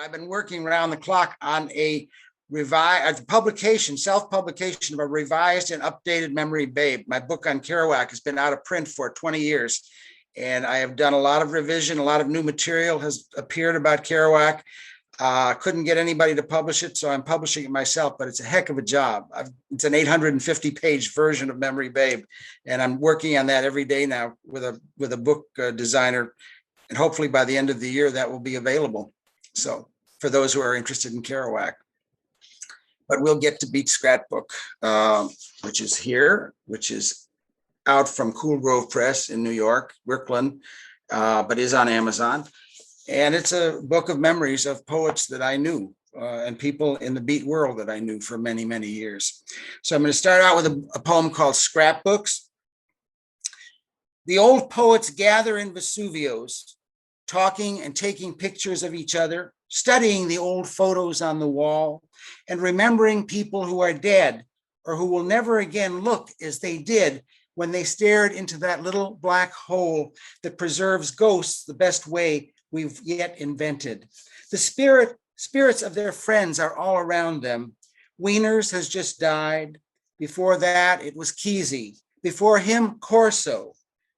I've been working around the clock on a publication, self-publication of a revised and updated Memory Babe. My book on Kerouac has been out of print for 20 years. And I have done a lot of revision, a lot of new material has appeared about Kerouac. Couldn't get anybody to publish it, so I'm publishing it myself, but it's a heck of a job. It's an 850-page version of Memory Babe, and I'm working on that every day now with a book designer, and hopefully by the end of the year that will be available. So for those who are interested in Kerouac. But we'll get to Beat Scrapbook, which is here, which is out from Cool Grove Press in New York, Brooklyn, but is on Amazon. And it's a book of memories of poets that I knew and people in the beat world that I knew for many, many years. So I'm going to start out with a poem called Scrapbooks. The old poets gather in Vesuvios, talking and taking pictures of each other, studying the old photos on the wall, and remembering people who are dead or who will never again look as they did when they stared into that little black hole that preserves ghosts the best way we've yet invented. The spirits of their friends are all around them. Wieners has just died. Before that, it was Kesey. Before him, Corso.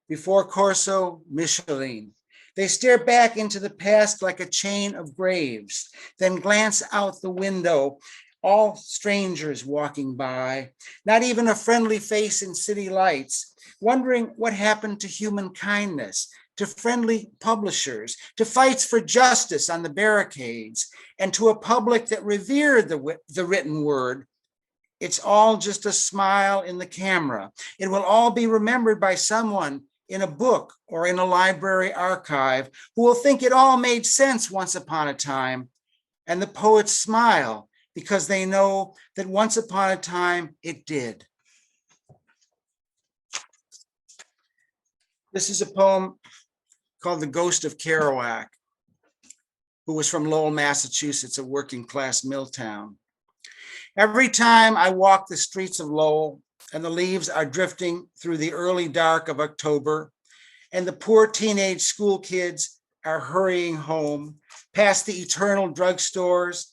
Before Corso, Micheline. They stare back into the past like a chain of graves, then glance out the window, all strangers walking by, not even a friendly face in city lights, wondering what happened to human kindness, to friendly publishers, to fights for justice on the barricades, and to a public that revered the written word. It's all just a smile in the camera. It will all be remembered by someone in a book or in a library archive who will think it all made sense once upon a time. And the poets smile because they know that once upon a time it did. This is a poem called The Ghost of Kerouac, who was from Lowell, Massachusetts, a working class mill town. Every time I walk the streets of Lowell, and the leaves are drifting through the early dark of October, and the poor teenage school kids are hurrying home past the eternal drugstores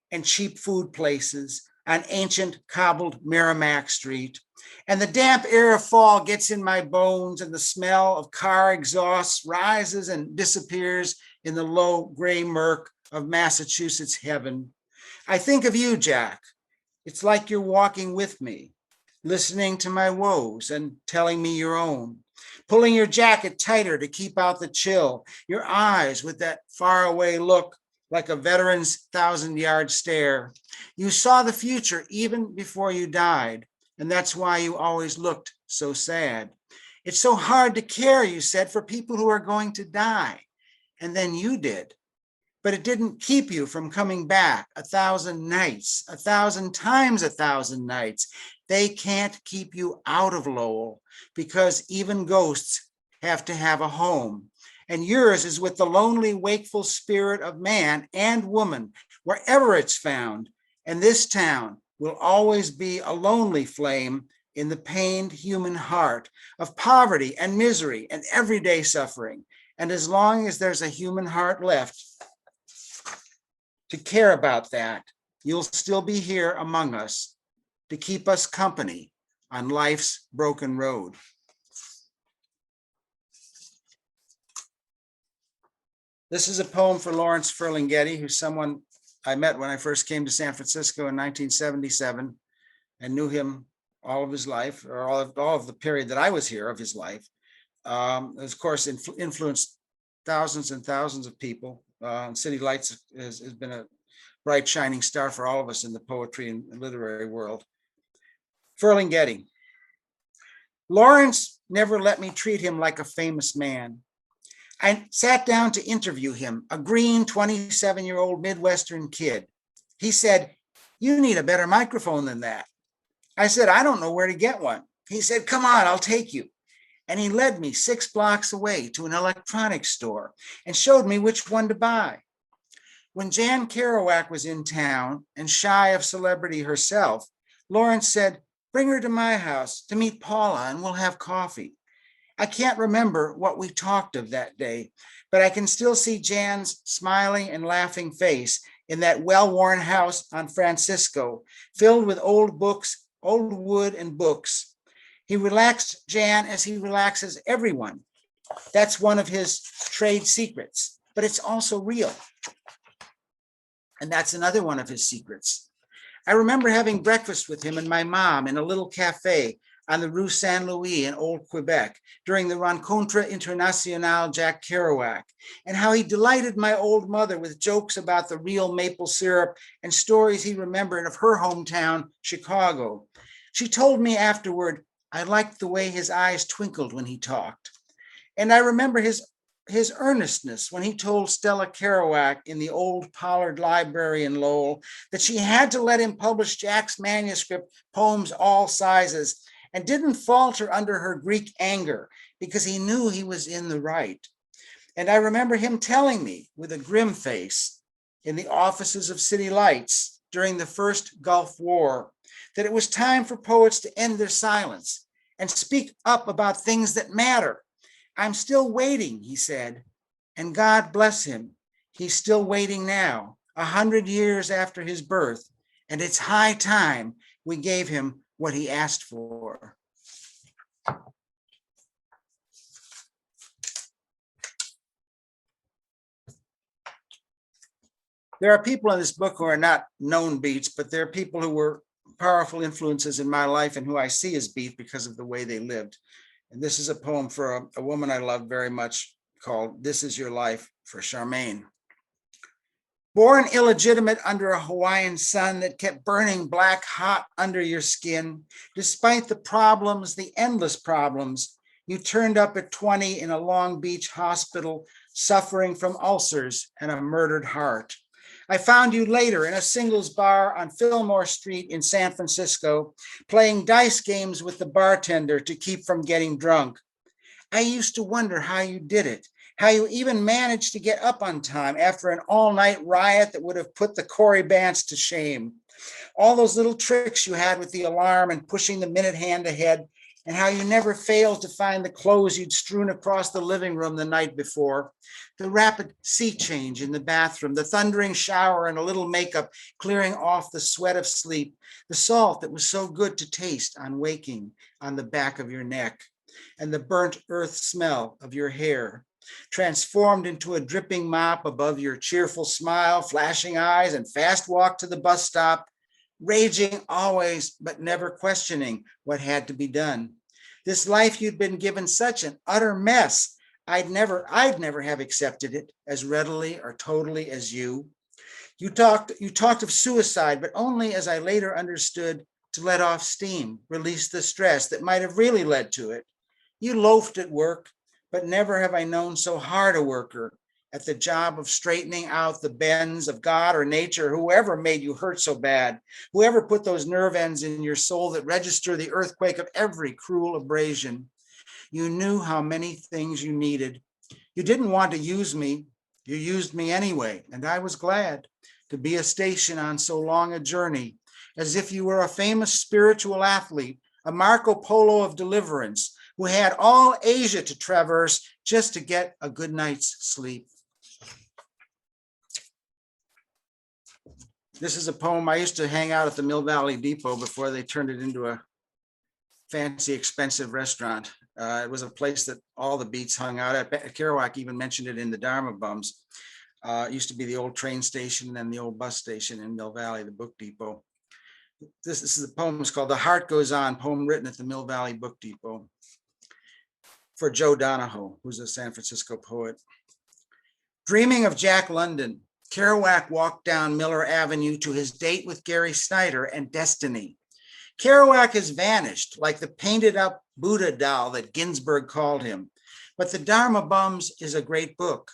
and cheap food places on ancient cobbled Merrimack Street. And the damp air of fall gets in my bones, and the smell of car exhausts rises and disappears in the low gray murk of Massachusetts heaven. I think of you, Jack. It's like you're walking with me, listening to my woes and telling me your own, pulling your jacket tighter to keep out the chill, your eyes with that faraway look like a veteran's 1,000-yard stare. You saw the future even before you died, and that's why you always looked so sad. It's so hard to care, you said, for people who are going to die. And then you did. But it didn't keep you from coming back 1,000 nights, 1,000 times 1,000 nights. They can't keep you out of Lowell because even ghosts have to have a home. And yours is with the lonely, wakeful spirit of man and woman, wherever it's found. And this town will always be a lonely flame in the pained human heart of poverty and misery and everyday suffering. And as long as there's a human heart left to care about that, you'll still be here among us to keep us company on life's broken road. This is a poem for Lawrence Ferlinghetti, who's someone I met when I first came to San Francisco in 1977 and knew him all of his life, or all of the period that I was here of his life. Of course, influenced thousands and thousands of people. City Lights has been a bright shining star for all of us in the poetry and literary world. Ferlinghetti. Lawrence never let me treat him like a famous man. I sat down to interview him, a green 27-year-old Midwestern kid. He said, "You need a better microphone than that." I said, "I don't know where to get one." He said, "Come on, I'll take you." And he led me 6 blocks away to an electronics store and showed me which one to buy. When Jan Kerouac was in town and shy of celebrity herself, Lawrence said, "Bring her to my house to meet Paula and we'll have coffee." I can't remember what we talked of that day, but I can still see Jan's smiling and laughing face in that well-worn house on Francisco, filled with old books, old wood and books. He relaxed Jan as he relaxes everyone. That's one of his trade secrets, but it's also real. And that's another one of his secrets. I remember having breakfast with him and my mom in a little cafe on the Rue Saint Louis in Old Quebec during the Rencontre Internationale Jack Kerouac, and how he delighted my old mother with jokes about the real maple syrup and stories he remembered of her hometown, Chicago. She told me afterward, I liked the way his eyes twinkled when he talked. And I remember his earnestness when he told Stella Kerouac in the old Pollard Library in Lowell that she had to let him publish Jack's manuscript, Poems All Sizes, and didn't falter under her Greek anger because he knew he was in the right. And I remember him telling me with a grim face in the offices of City Lights during the first Gulf War that it was time for poets to end their silence and speak up about things that matter. I'm still waiting, he said, and God bless him. He's still waiting now, 100 years after his birth, and it's high time we gave him what he asked for. There are people in this book who are not known beats, but there are people who were powerful influences in my life and who I see as beat because of the way they lived. And this is a poem for a woman I love very much called This Is Your Life for Charmaine. Born illegitimate under a Hawaiian sun that kept burning black hot under your skin, despite the problems, the endless problems, you turned up at 20 in a Long Beach hospital, suffering from ulcers and a murdered heart. I found you later in a singles bar on Fillmore Street in San Francisco, playing dice games with the bartender to keep from getting drunk. I used to wonder how you did it, how you even managed to get up on time after an all-night riot that would have put the Corey Bants to shame. All those little tricks you had with the alarm and pushing the minute hand ahead, and how you never failed to find the clothes you'd strewn across the living room the night before, the rapid sea change in the bathroom, the thundering shower and a little makeup clearing off the sweat of sleep, the salt that was so good to taste on waking on the back of your neck, and the burnt earth smell of your hair, transformed into a dripping mop above your cheerful smile, flashing eyes, and fast walk to the bus stop, raging always, but never questioning what had to be done. This life you'd been given such an utter mess, I'd never have accepted it as readily or totally as you. You talked of suicide, but only, as I later understood, to let off steam, release the stress that might have really led to it. You loafed at work, but never have I known so hard a worker at the job of straightening out the bends of God or nature, whoever made you hurt so bad, whoever put those nerve ends in your soul that register the earthquake of every cruel abrasion. You knew how many things you needed. You didn't want to use me. You used me anyway, and I was glad to be a station on so long a journey, as if you were a famous spiritual athlete, a Marco Polo of deliverance, who had all Asia to traverse just to get a good night's sleep. This is a poem. I used to hang out at the Mill Valley Depot before they turned it into a fancy, expensive restaurant. It was a place that all the beats hung out at. Kerouac even mentioned it in the Dharma Bums. It used to be the old train station and then the old bus station in Mill Valley, the book depot. This is the poem. It's called The Heart Goes On, poem written at the Mill Valley Book Depot for Joe Donahoe, who's a San Francisco poet. Dreaming of Jack London, Kerouac walked down Miller Avenue to his date with Gary Snyder and destiny. Kerouac has vanished like the painted up Buddha doll that Ginsberg called him. But the Dharma Bums is a great book.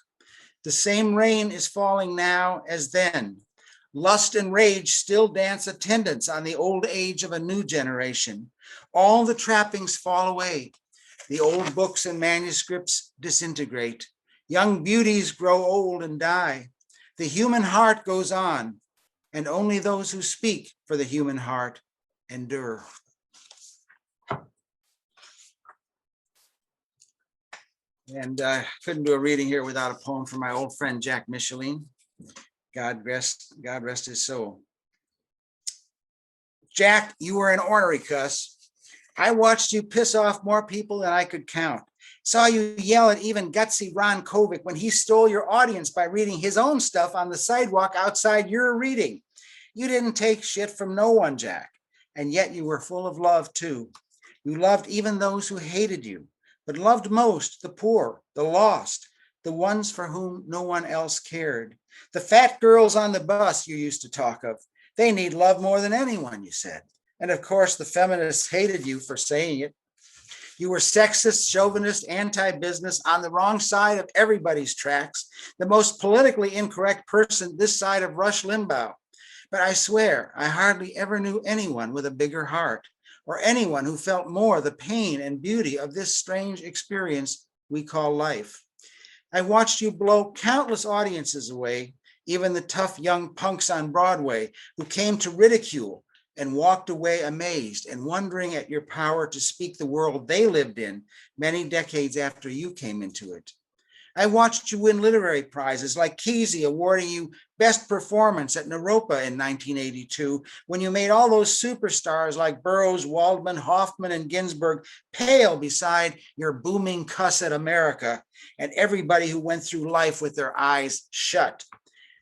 The same rain is falling now as then. Lust and rage still dance attendance on the old age of a new generation. All the trappings fall away. The old books and manuscripts disintegrate. Young beauties grow old and die. The human heart goes on, and only those who speak for the human heart endure. And I couldn't do a reading here without a poem from my old friend, Jack Micheline. God rest his soul. Jack, you were an ornery cuss. I watched you piss off more people than I could count. Saw you yell at even gutsy Ron Kovic when he stole your audience by reading his own stuff on the sidewalk outside your reading. You didn't take shit from no one, Jack. And yet you were full of love too. You loved even those who hated you, but loved most the poor, the lost, the ones for whom no one else cared. The fat girls on the bus you used to talk of, they need love more than anyone, you said. And of course, the feminists hated you for saying it. You were sexist, chauvinist, anti-business, on the wrong side of everybody's tracks, the most politically incorrect person this side of Rush Limbaugh. But I swear, I hardly ever knew anyone with a bigger heart, or anyone who felt more the pain and beauty of this strange experience we call life. I watched you blow countless audiences away, even the tough young punks on Broadway who came to ridicule and walked away amazed and wondering at your power to speak the world they lived in many decades after you came into it. I watched you win literary prizes like Kesey awarding you Best Performance at Naropa in 1982, when you made all those superstars like Burroughs, Waldman, Hoffman, and Ginsberg pale beside your booming cuss at America and everybody who went through life with their eyes shut.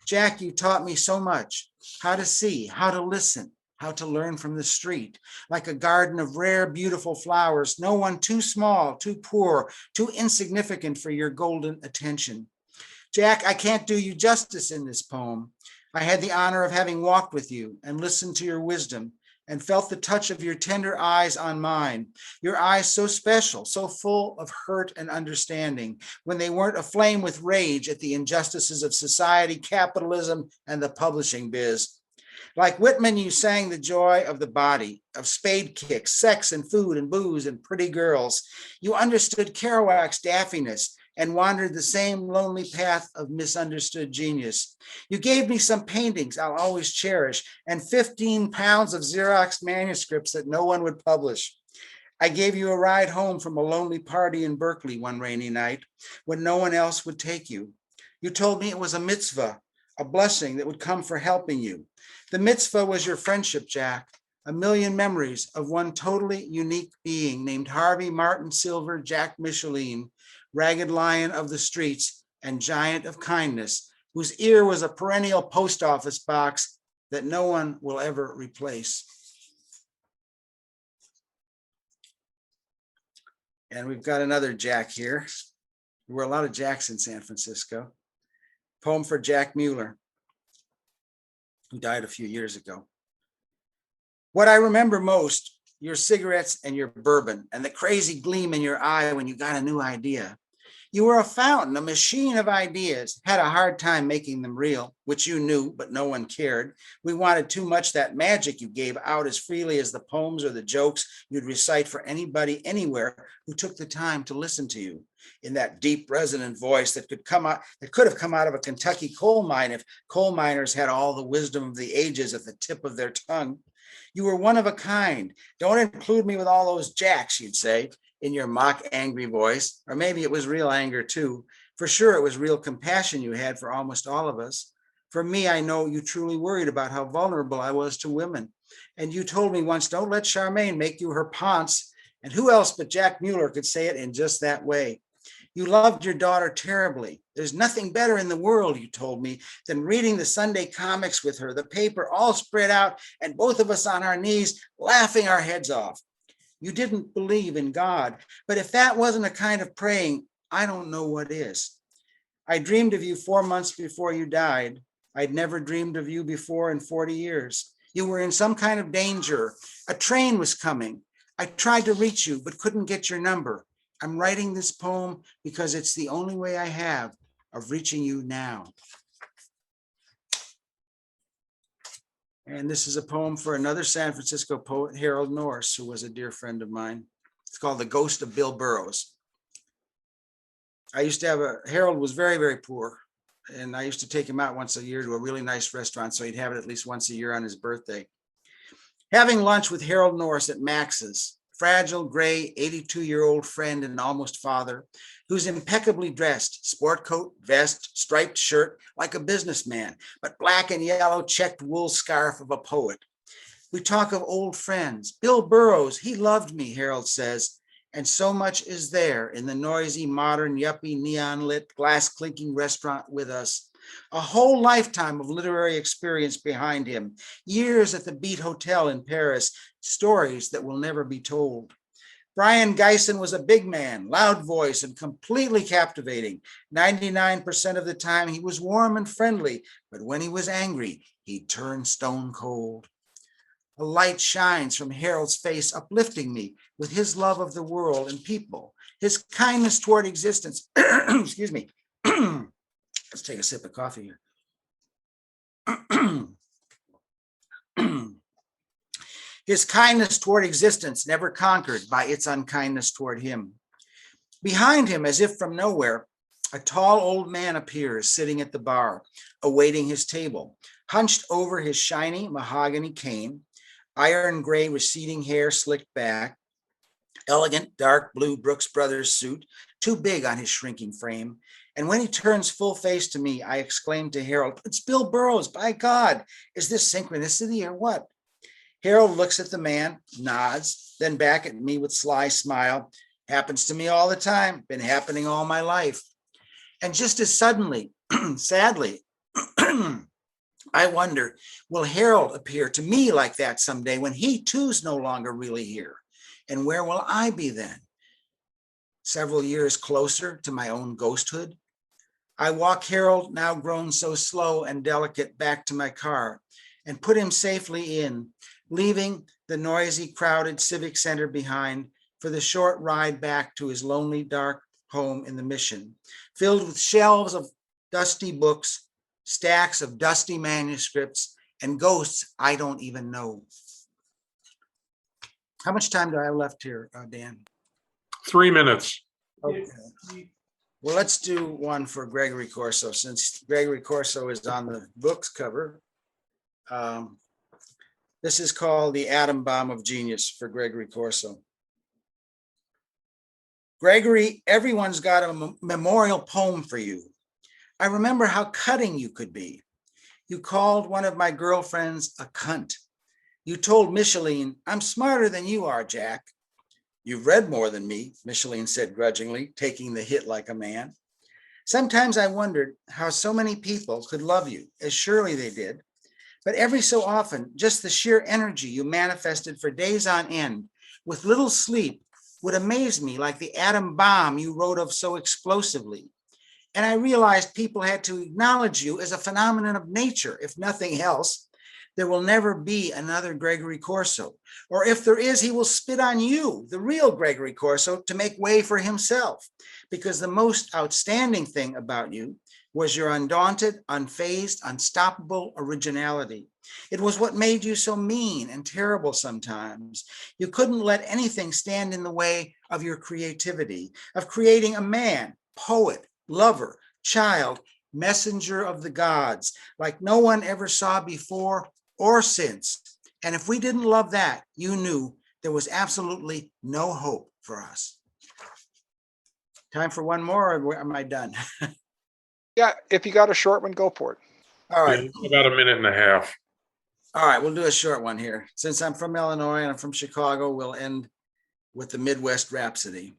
Jack, you taught me so much: how to see, how to listen, how to learn from the street, like a garden of rare, beautiful flowers, no one too small, too poor, too insignificant for your golden attention. Jack, I can't do you justice in this poem. I had the honor of having walked with you and listened to your wisdom and felt the touch of your tender eyes on mine, your eyes so special, so full of hurt and understanding, when they weren't aflame with rage at the injustices of society, capitalism, and the publishing biz. Like Whitman, you sang the joy of the body, of spade kicks, sex and food and booze and pretty girls. You understood Kerouac's daffiness and wandered the same lonely path of misunderstood genius. You gave me some paintings I'll always cherish and 15 pounds of Xerox manuscripts that no one would publish. I gave you a ride home from a lonely party in Berkeley one rainy night when no one else would take you. You told me it was a mitzvah, a blessing that would come for helping you. The mitzvah was your friendship, Jack, a million memories of one totally unique being named Harvey Martin Silver Jack Micheline, ragged lion of the streets and giant of kindness, whose ear was a perennial post office box that no one will ever replace. And we've got another Jack here. There were a lot of Jacks in San Francisco. Poem for Jack Mueller, who died a few years ago. What I remember most, your cigarettes and your bourbon and the crazy gleam in your eye when you got a new idea. You were a fountain, a machine of ideas, had a hard time making them real, which you knew, but no one cared. We wanted too much that magic you gave out as freely as the poems or the jokes you'd recite for anybody, anywhere who took the time to listen to you in that deep, resonant voice that could have come out of a Kentucky coal mine if coal miners had all the wisdom of the ages at the tip of their tongue. You were one of a kind. Don't include me with all those jacks, you'd say, in your mock angry voice, or maybe it was real anger too. For sure, it was real compassion you had for almost all of us. For me, I know you truly worried about how vulnerable I was to women. And you told me once, don't let Charmaine make you her ponce. And who else but Jack Mueller could say it in just that way? You loved your daughter terribly. There's nothing better in the world, you told me, than reading the Sunday comics with her, the paper all spread out, and both of us on our knees, laughing our heads off. You didn't believe in God, but if that wasn't a kind of praying, I don't know what is. I dreamed of you 4 months before you died. I'd never dreamed of you before in 40 years. You were in some kind of danger. A train was coming. I tried to reach you, but couldn't get your number. I'm writing this poem because it's the only way I have of reaching you now. And this is a poem for another San Francisco poet, Harold Norris, who was a dear friend of mine. It's called The Ghost of Bill Burroughs. I used to have Harold was very, very poor. And I used to take him out once a year to a really nice restaurant, so he'd have it at least once a year on his birthday. Having lunch with Harold Norris at Max's, fragile, gray, 82-year-old friend and almost father, who's impeccably dressed, sport coat, vest, striped shirt, like a businessman, but black and yellow checked wool scarf of a poet. We talk of old friends. Bill Burroughs, he loved me, Harold says, and so much is there in the noisy, modern, yuppie, neon-lit, glass-clinking restaurant with us. A whole lifetime of literary experience behind him, years at the Beat Hotel in Paris, stories that will never be told. Brian Geisen was a big man, loud voice, and completely captivating. 99% of the time, he was warm and friendly, but when he was angry, he'd turn stone cold. A light shines from Harold's face, uplifting me with his love of the world and people, his kindness toward existence. Excuse me. Let's take a sip of coffee here. His kindness toward existence never conquered by its unkindness toward him. Behind him, as if from nowhere, a tall old man appears sitting at the bar, awaiting his table, hunched over his shiny mahogany cane, iron gray receding hair slicked back, elegant dark blue Brooks Brothers suit, too big on his shrinking frame. And when he turns full face to me, I exclaim to Harold, "It's Bill Burroughs, by God, is this synchronicity or what?" Harold looks at the man, nods, then back at me with sly smile. "Happens to me all the time, been happening all my life." And just as suddenly, sadly, I wonder, will Harold appear to me like that someday when he too's no longer really here? And where will I be then? Several years closer to my own ghosthood? I walk Harold, now grown so slow and delicate, back to my car and put him safely in, leaving the noisy, crowded Civic Center behind for the short ride back to his lonely, dark home in the Mission, filled with shelves of dusty books, stacks of dusty manuscripts, and ghosts I don't even know. How much time do I have left here, Dan? 3 minutes. Okay. Well, let's do one for Gregory Corso, since Gregory Corso is on the book's cover. This is called The Atom Bomb of Genius for Gregory Corso. Gregory, everyone's got a memorial poem for you. I remember how cutting you could be. You called one of my girlfriends a cunt. You told Micheline, "I'm smarter than you are, Jack." "You've read more than me," Micheline said grudgingly, taking the hit like a man. Sometimes I wondered how so many people could love you, as surely they did. But every so often, just the sheer energy you manifested for days on end, with little sleep, would amaze me, like the atom bomb you wrote of so explosively. And I realized people had to acknowledge you as a phenomenon of nature, if nothing else. There will never be another Gregory Corso, or if there is, he will spit on you, the real Gregory Corso, to make way for himself, because the most outstanding thing about you was your undaunted, unfazed, unstoppable originality. It was what made you so mean and terrible sometimes. You couldn't let anything stand in the way of your creativity, of creating a man, poet, lover, child, messenger of the gods, like no one ever saw before or since. And if we didn't love that, you knew there was absolutely no hope for us. Time for one more, or am I done? Yeah, if you got a short one, go for it. All right. About a minute and a half. All right, we'll do a short one here. Since I'm from Illinois and I'm from Chicago, we'll end with the Midwest Rhapsody.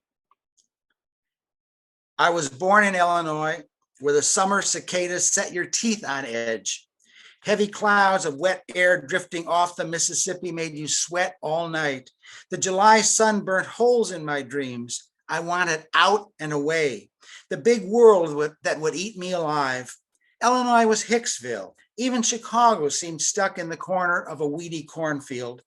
I was born in Illinois, where the summer cicadas set your teeth on edge. Heavy clouds of wet air drifting off the Mississippi made you sweat all night. The July sun burnt holes in my dreams. I wanted out and away. The big world that would eat me alive. Illinois was Hicksville. Even Chicago seemed stuck in the corner of a weedy cornfield.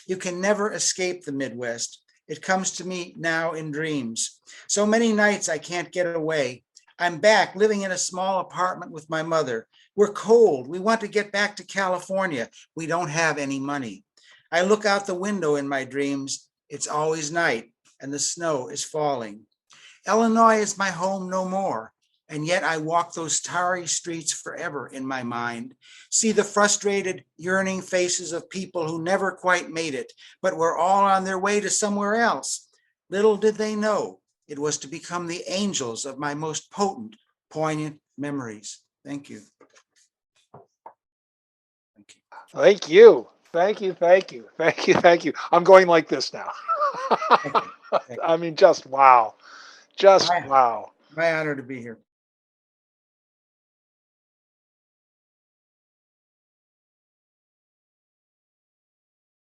You can never escape the Midwest. It comes to me now in dreams. So many nights I can't get away. I'm back living in a small apartment with my mother. We're cold. We want to get back to California. We don't have any money. I look out the window in my dreams. It's always night and the snow is falling. Illinois is my home no more. And yet I walk those tarry streets forever in my mind, see the frustrated, yearning faces of people who never quite made it, but were all on their way to somewhere else. Little did they know it was to become the angels of my most potent, poignant memories. Thank you. Thank you. Thank you. Thank you. Thank you. Thank you. Thank you. I'm going like this now. Thank you. I mean, just wow. Just My- wow. My honor to be here.